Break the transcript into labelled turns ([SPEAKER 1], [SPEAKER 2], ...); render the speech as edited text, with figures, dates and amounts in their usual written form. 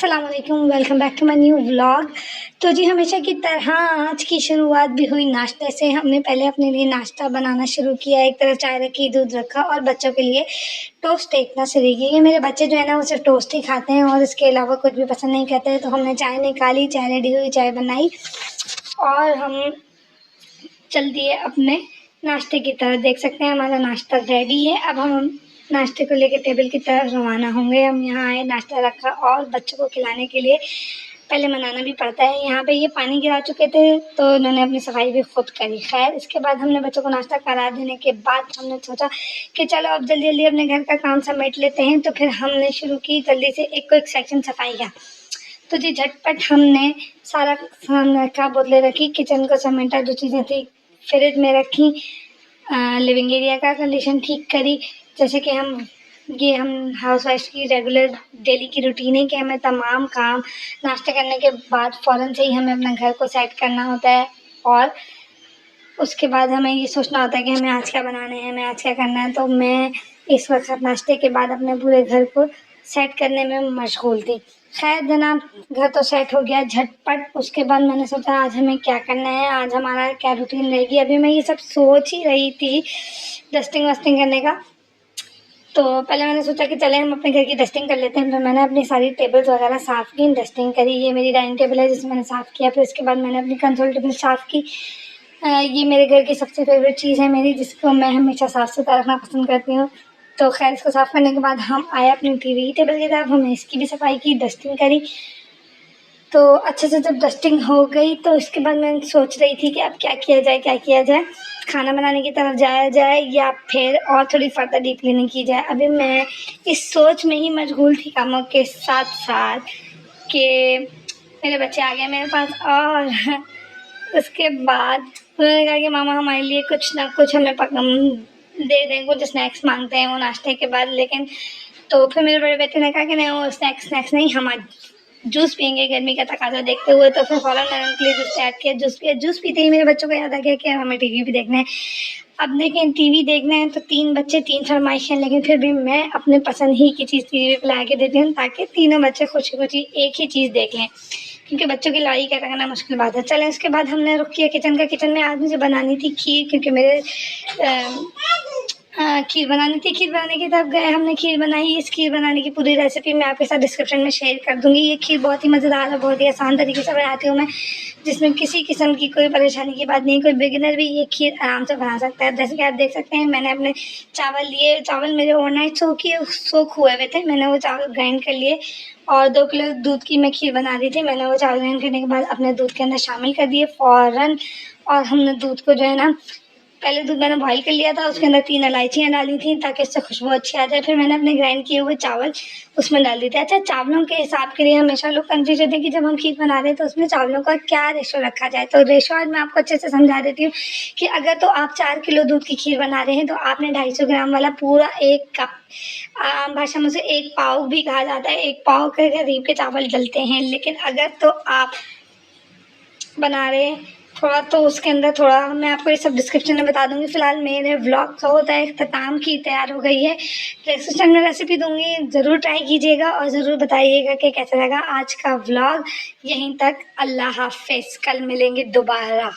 [SPEAKER 1] अस्सलाम वालेकुम, welcome back to my new vlog. तो जी हमेशा की तरह आज की शुरुआत भी हुई नाश्ते से। हमने पहले अपने लिए नाश्ता बनाना शुरू किया। एक तरफ चाय रखी, दूध रखा और बच्चों के लिए टोस्ट देखना शुरू किया। मेरे बच्चे जो है ना वो सिर्फ टोस्ट ही खाते हैं और इसके अलावा कुछ भी पसंद नहीं करते। तो हमने चाय निकाली, चाय रेडी हुई, चाय बनाई और हम चल दिए अपने नाश्ते की तरफ। देख सकते हैं हमारा नाश्ता रेडी है। अब हम नाश्ते को लेकर टेबल की तरफ रवाना होंगे। हम यहाँ आए, नाश्ता रखा और बच्चों को खिलाने के लिए पहले मनाना भी पड़ता है। यहाँ पे ये पानी गिरा चुके थे तो इन्होंने अपनी सफाई भी खुद करी। खैर इसके बाद हमने बच्चों को नाश्ता करा देने के बाद हमने सोचा कि चलो अब जल्दी जल्दी अपने घर का काम समेट लेते हैं। तो फिर हमने शुरू की जल्दी से एक सेक्शन सफाई का। तो जी झटपट हमने सारा सामान रखा, बोतलें रखी, किचन को समेटा, जो चीज़ें थी फ्रिज में रखी, लिविंग एरिया का कंडीशन ठीक करी। जैसे कि हम हाउस वाइफ की रेगुलर डेली की रूटीन है कि हमें तमाम काम नाश्ते करने के बाद फ़ौरन से ही हमें अपने घर को सेट करना होता है और उसके बाद हमें ये सोचना होता है कि हमें आज क्या बनाना है, हमें आज क्या करना है। तो मैं इस वक्त नाश्ते के बाद अपने पूरे घर को सेट करने में मशगूल थी। खैर जनाब, घर तो सेट हो गया झटपट। उसके बाद मैंने सोचा आज हमें क्या करना है, आज हमारा क्या रूटीन रहेगी। अभी मैं ये सब सोच ही रही थी डस्टिंग वस्टिंग करने का। तो पहले मैंने सोचा कि चले हम अपने घर की डस्टिंग कर लेते हैं। तो मैंने अपनी सारी टेबल्स वगैरह साफ़ की, डस्टिंग करी। ये मेरी डाइनिंग टेबल है जिसे मैंने साफ़ किया। फिर उसके बाद मैंने अपनी कंसोल टेबल साफ़ की। ये मेरे घर की सबसे फेवरेट चीज़ है मेरी, जिसको मैं हमेशा साफ़ सुथरा रखना पसंद करती हूँ। तो खैर इसको साफ़ करने के बाद हम आए अपनी टीवी टेबल की तरफ। हमने इसकी भी सफाई की, डस्टिंग करी। तो अच्छे से जब डस्टिंग हो गई तो इसके बाद मैं सोच रही थी कि अब क्या किया जाए, खाना बनाने की तरफ जाया जाए या फिर और थोड़ी फर्दर डीप क्लीनिंग की जाए। अभी मैं इस सोच में ही मशगूल थी कामों के साथ साथ कि मेरे बच्चे आ गए मेरे पास और उसके बाद उन्होंने कहा कि मामा हमारे लिए कुछ ना कुछ हमें दे दें, कुछ स्नैक्स मांगते हैं वो नाश्ते के बाद। लेकिन तो फिर मेरे बड़े बेटे ने कहा कि नहीं, वो स्नैक्स नहीं, हम आज जूस पियेंगे गर्मी का तकाजा देखते हुए। तो फिर फ़ौरन मैंने उनके लिए जूस तैयार किया, जूस पिया। जूस पीते ही मेरे बच्चों को याद आ गया कि हमें टीवी भी देखना है। अब देखें, टीवी देखना है तो 3 बच्चे 3 फरमाइशें, लेकिन फिर भी मैं अपने पसंद ही की चीज़ टीवी पे ला के देती हूँ ताकि तीनों बच्चे खुशी-खुशी एक ही चीज़ देख लें, क्योंकि बच्चों की लड़ाई का करना मुश्किल बात है। चलें उसके बाद हमने रुख किया किचन का। किचन में आज मुझे बनानी थी खीर, क्योंकि मेरे खीर बनानी थी। खीर बनाने की तरफ गए, हमने खीर बनाई। इस खीर बनाने की पूरी रेसिपी मैं आपके साथ डिस्क्रिप्शन में शेयर कर दूँगी। ये खीर बहुत ही मज़ेदार और बहुत ही आसान तरीके से बनाती हूँ मैं, जिसमें किसी किस्म की कोई परेशानी की बात नहीं। कोई बिगिनर भी ये खीर आराम से बना सकता है। जैसे कि आप देख सकते हैं मैंने अपने चावल लिए, चावल मेरे ओवरनाइट सोक हुए हुए थे। मैंने वो चावल ग्राइंड कर लिए और 2 किलो दूध की मैं खीर बना रही थी। मैंने वो चावल ग्राइंड करने के बाद अपने दूध के अंदर शामिल कर दिए फ़ौरन। और हमने दूध को जो है ना, पहले दूध मैंने बॉयल कर लिया था, उसके अंदर 3 इलायचियाँ डाली थी ताकि उससे खुशबू अच्छी आ जाए। फिर मैंने अपने ग्राइंड किए हुए चावल उसमें डाल दिए थे। अच्छा, चावलों के हिसाब के लिए हमेशा लोग कंफ्यूज होते हैं कि जब हम खीर बना रहे हैं तो उसमें चावलों का क्या रेशो रखा जाए। तो रेशो आज मैं आपको अच्छे से समझा देती हूँ कि अगर तो आप 4 किलो दूध की खीर बना रहे हैं तो आपने 250 ग्राम वाला पूरा 1 कप, आम भाषा में उसे 1 पाव भी कहा जाता है, 1 पाव के करीब के चावल डलते हैं। लेकिन अगर तो आप बना रहे हैं थोड़ा, तो उसके अंदर थोड़ा मैं आपको ये सब डिस्क्रिप्शन में बता दूँगी। फ़िलहाल मेरे व्लॉग का होता है इख्तिताम, खीर तैयार हो गई है। डिस्क्रिप्शन में रेसिपी दूँगी, ज़रूर ट्राई कीजिएगा और ज़रूर बताइएगा कि कैसा लगा आज का व्लॉग। यहीं तक, अल्लाह हाफ़िज़, कल मिलेंगे दोबारा।